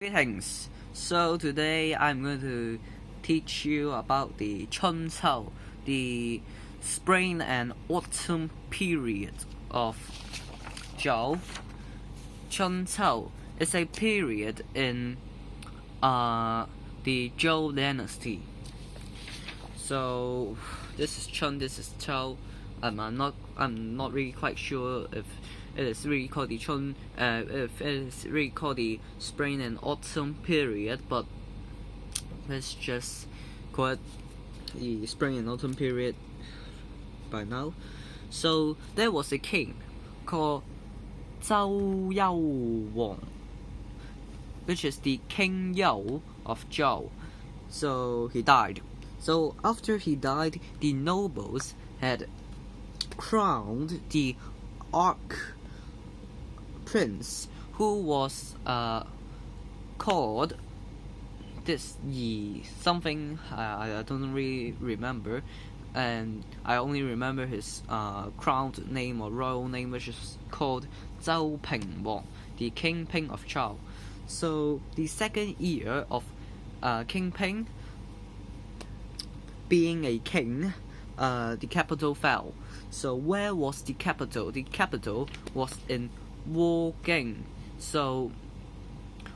Greetings. So today I'm going to teach you about the Chun Cao, the spring and autumn period of Zhou. Chun Cao is a period in the Zhou dynasty. So this is Chun, this is Cao. I'm not really quite sure if it is really called the Chun, if it is really called the spring and autumn period, but let's just call it the spring and autumn period by now. So there was a king called Zhao Yao Wang, which is the King Yao of Zhou. So he died. So after he died, the nobles had crowned the arch prince, who was called this Yi something. I don't really remember, and I only remember his crowned name or royal name, which is called Zhao Ping Wang, the King Ping of Zhou. So the second year of King Ping being a king, the capital fell. So where was the capital? The capital was in Woging. So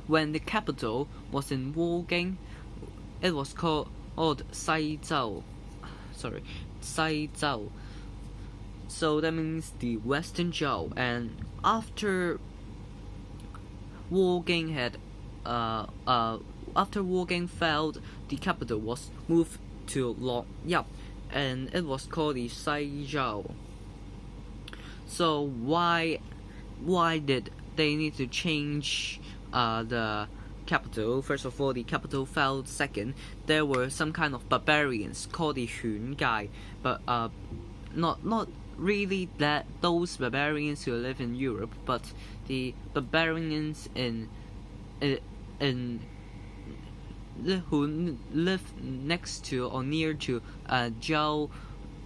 when the capital was in Woging, it was called Saizhou. Saizhou. So that means the Western Zhou. And after Woging failed, the capital was moved to Longyao, and it was called the Saizhou. So why did they need to change the capital? First of all, the capital fell. Second, there were some kind of barbarians called the Hungai, but not really that those barbarians who live in Europe, but the barbarians in who live next to or near to Zhou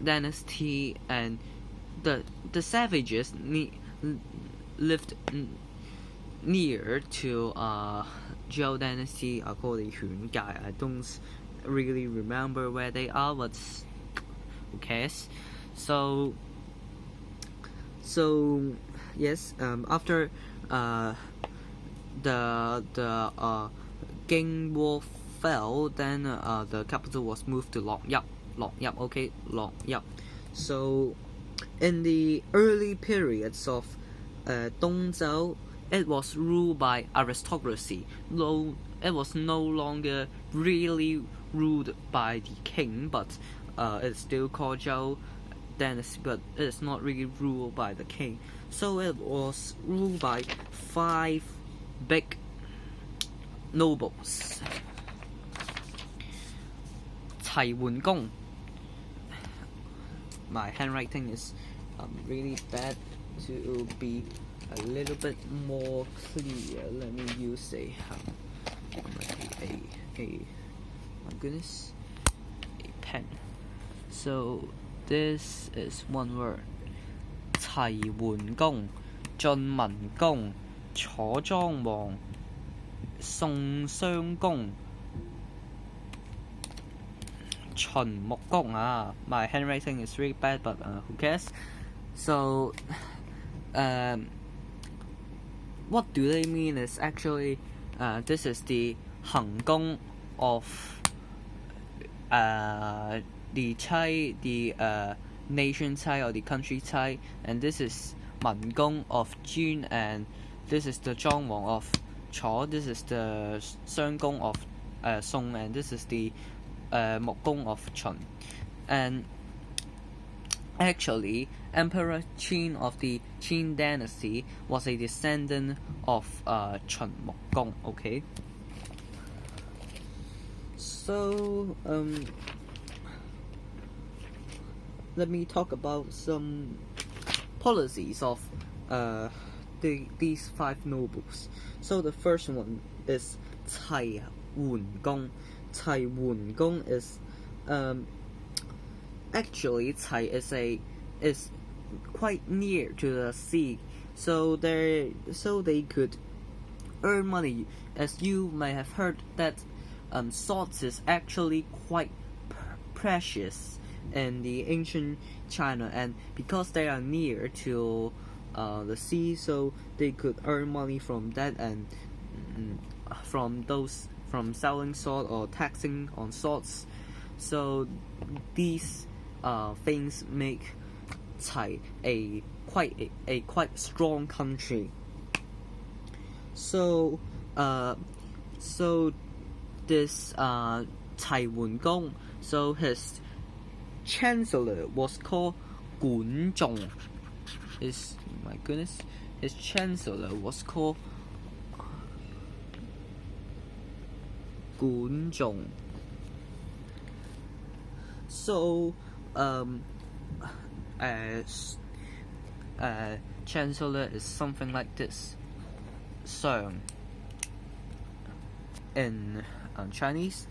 dynasty, and the savages lived near to Zhou dynasty are called the Hungai. I don't really remember where they are, but who cares? So yes, after the Ging War fell, then the capital was moved to Longyao. Longyao. So in the early periods of Dongzhou, it was ruled by aristocracy. It was no longer really ruled by the king, but it's still called Zhou dynasty, but it is not really ruled by the king. So it was ruled by 5 big nobles. Cai Wengong. My handwriting is really bad. To be a little bit more clear, let me use a my goodness, a pen. So this is one word: Cai Wengong, Zhun Mengong, Chu Zhongwang, Song Xiangong, Chun Mokgong. My handwriting is really bad, but who cares? So what do they mean is actually this is the Heng Gong of the Cai, the nation Cai or the country Cai, and this is Men Gong of Jun, and this is the Zhongwang of Chu, this is the Xiangong of Song, and this is the Mokgong of Chun. And actually, Emperor Qin of the Qin dynasty was a descendant of Chun Mokgong. Okay. So let me talk about some policies of these 5 nobles. So the first one is Cai Wengong. Cai Wengong is actually Cai is quite near to the sea, so they could earn money as you may have heard that salt is actually quite precious in the ancient China, and because they are near to the sea, so they could earn money from that, and from selling salt or taxing on salts. So these things make Tsai a quite strong country. So this Tsai Wan-gong, so his chancellor was called Gun Zhong. His chancellor was called Gun Zhong. So chancellor is something like this song in Chinese.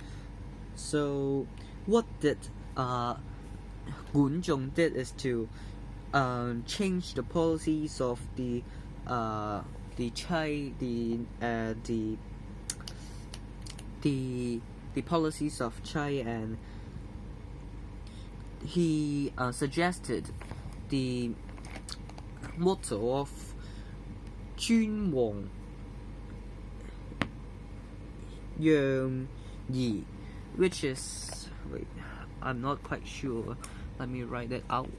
So what did Gun Zhong did is to change the policies of the policies of Chai, and he suggested the motto of Jun Wang Yang Yi, which is, wait, I'm not quite sure. Let me write that out.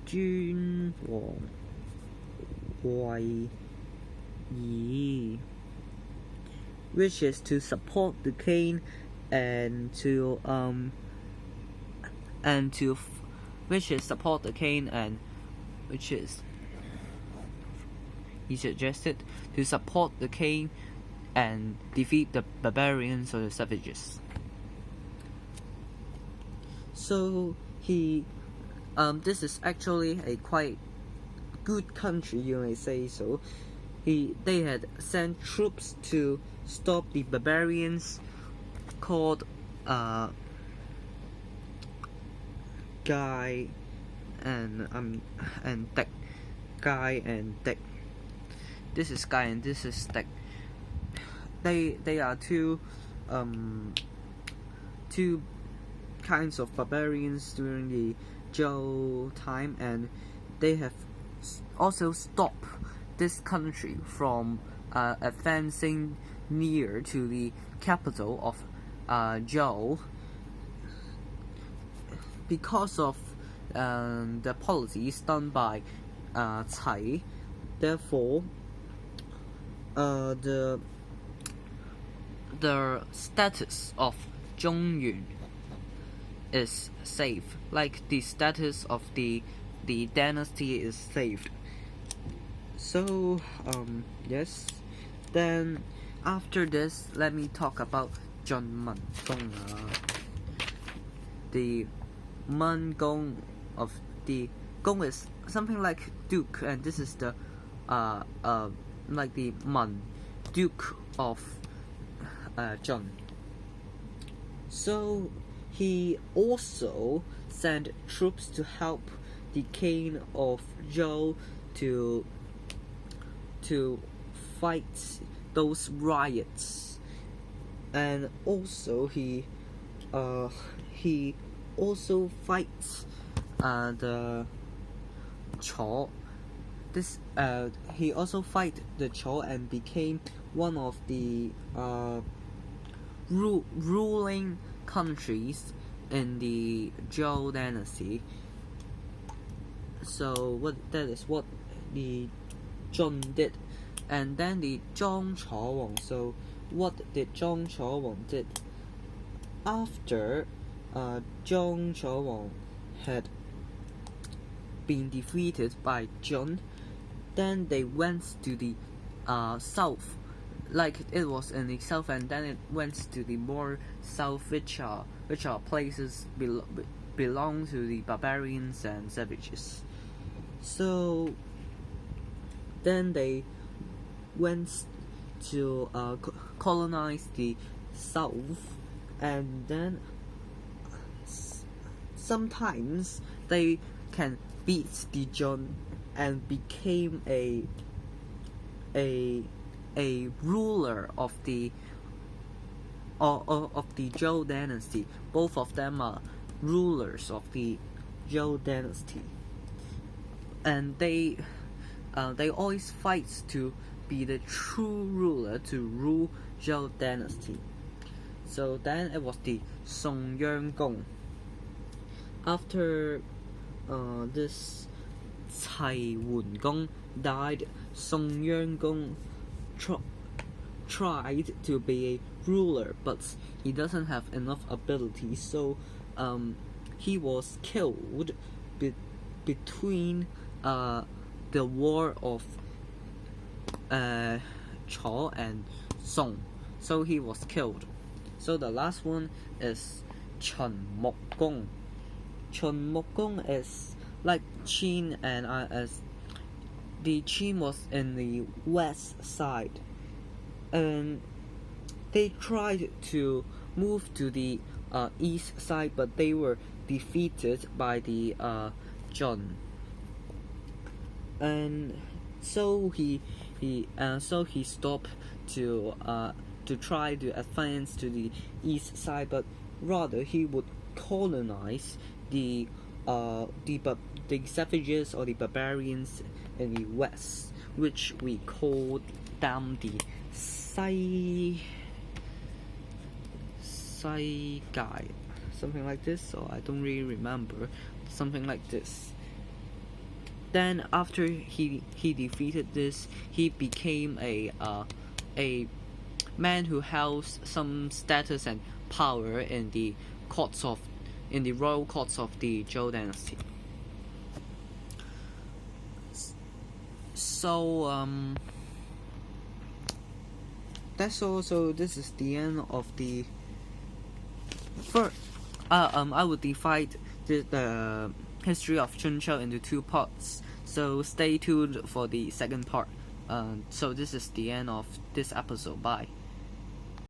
Jun Wang Wai Yi, which is to support the king and which is support the king, and which is he suggested to support the king and defeat the barbarians or the savages. So he this is actually a quite good country, you may say so. They had sent troops to stop the barbarians called Guy and Dek. Guy and Dek. This is Guy and this is Dek. They are two kinds of barbarians during the Zhou time, and they have also stopped this country from advancing near to the capital of Zhou because of the policies done by Tsai. Therefore, the status of Zhongyun is safe, like the status of the dynasty is saved. So yes, then after this, let me talk about Zheng Man-gong. The Man-gong of the Gong is something like Duke, and this is the like the Man, Duke of Zheng. So he also sent troops to help the king of Zhou to fight those riots, and also he also fights the Chou. He also fight the Chou and became one of the ruling countries in the Zhou dynasty. So that is what the Zheng did. And then the Zhong Chaowang. So what did Zhong Chaowang did? After Zhong Chaowang had been defeated by Zheng, then they went to the south, like it was in the south, and then it went to the more south, which are places belong to the barbarians and savages. So then they went to colonize the south, and then sometimes they can beat the Zheng and became a a ruler of the Zhou dynasty. Both of them are rulers of the Zhou dynasty, and they always fight to be the true ruler to rule Zhou dynasty. So then it was the Song Yang-gong. After this Cai Wen-gong died, Song Yang-gong tried to be a ruler, but he doesn't have enough ability, so he was killed between the war of Chao and Song. So he was killed. So the last one is Chen Mok-gong. Chen Mok-gong is like Qin, and as the Qin was in the west side, and they tried to move to the east side, but they were defeated by the Zheng, and so he stopped to try to advance to the east side, but rather he would colonize the savages or the barbarians in the west, which we call them the Sai Gai, something like this. So I don't really remember, something like this. Then after he defeated this, he became a man who held some status and power in the royal courts of the Zhou dynasty. So that's all. So this is the end of the first. I would divide the history of Chunqiao into two parts. So stay tuned for the second part. So this is the end of this episode. Bye.